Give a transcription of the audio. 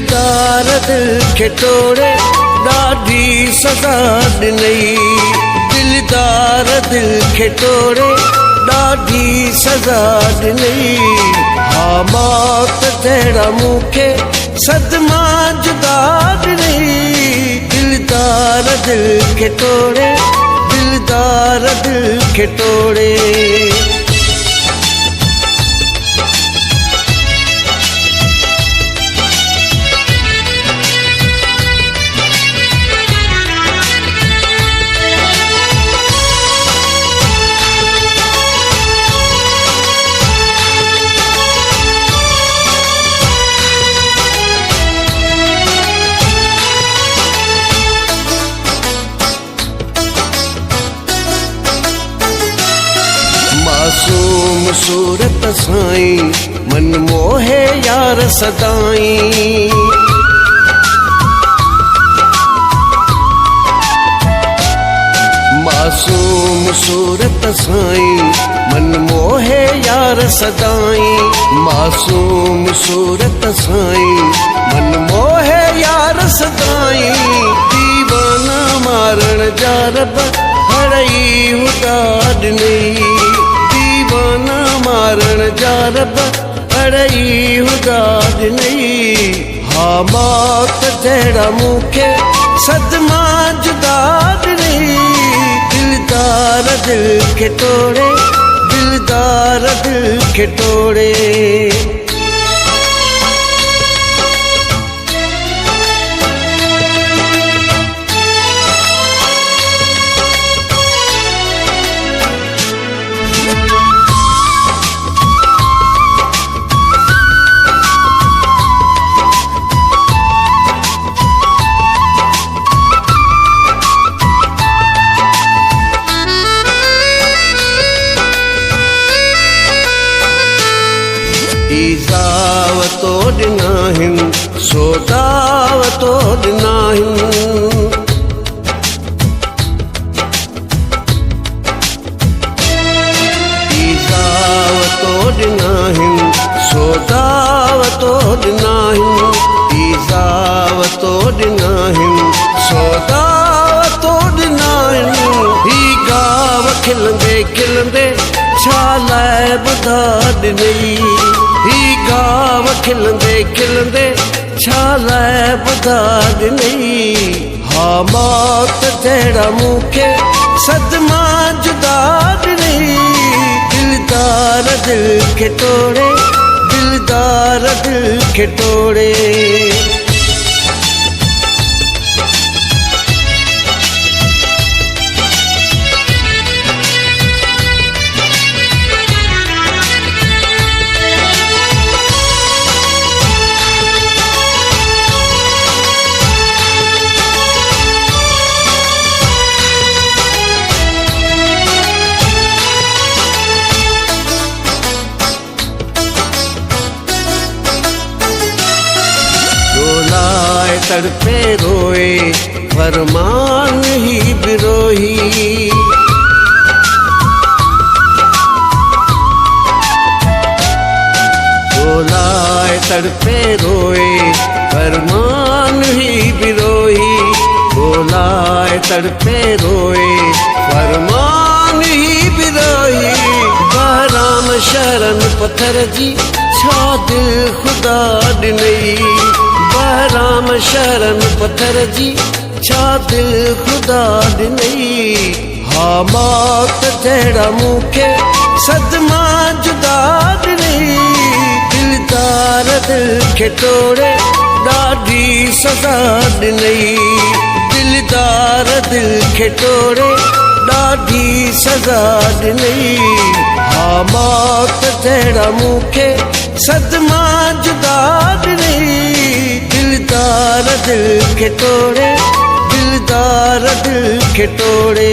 दिलदार दिल खे तोड़े ॾाढी सज़ा ॾिनई। दिलदार दिल खे तोड़े ॾाढी सज़ा ॾिनई। हा मौत जहिड़ा मूंखे सदमा जुदा ॾिनई। दिलदार दिल खे तोड़े दिलदार दिल खे तोड़े। मासूम सूरत साईं मन मोहे यार सदाई। मासूम सूरत साईं मन मोहे यार सदाई। मासूम सूरत साईं मन मोहे यार सदाई। दीवाना मारण जा रब हड़ई हुदा ॾिनई। दीवाना मारण जा रब अड़ई हुदा ॾिनई। हा मौत जहिड़ा मूंखे सदमा जुदा ॾिनई। दिलदार दिल खे तोड़े दिलदार दिल खे तोड़े। ईज़ावतो ॾिनाहिन सोदावतो ॾिनाहिन। ईज़ावतो ॾिनाहिन सोदावतो ॾिनाहिन। ईज़ावतो ॾिनाहिन सोदावतो ॾिनाहिन। ही गाव खिलंदे खिलंदे छा लाइ ॿुधा ॾिनई। ही गाव खिलंदे खिलंदे छा लाइ ॿुधा ॾिनई। हा मौत जहिड़ा मूंखे सदमा जुदा ॾिनई। दिलदार दिल खे तोड़े दिलदार दिल खे तोड़े। तड़पे रोए फरमान ही बिरोही। डोलाए तड़पे रोए फरमान ही बिरोही। डोलाए तड़पे रोए फरमान ही बिरोही। बहराम शरण पत्थर जी छा दिल खुदा ॾिनई। बहराम शरण पत्थर जी छा दिल खुदा ॾिनई। हा मौत जहिड़ा मूंखे सदमा जुदा ॾिनई। दिलदार दिल खे तोड़े ॾाढी सज़ा ॾिनई। दिलदार दिल खे तोड़े ॾाढी सज़ा ॾिनई। हा मौत जहिड़ा मूंखे सदमा जुदा ॾिनई। दिलदार दिल खे तोड़े दिलदार दिल खे तोड़े।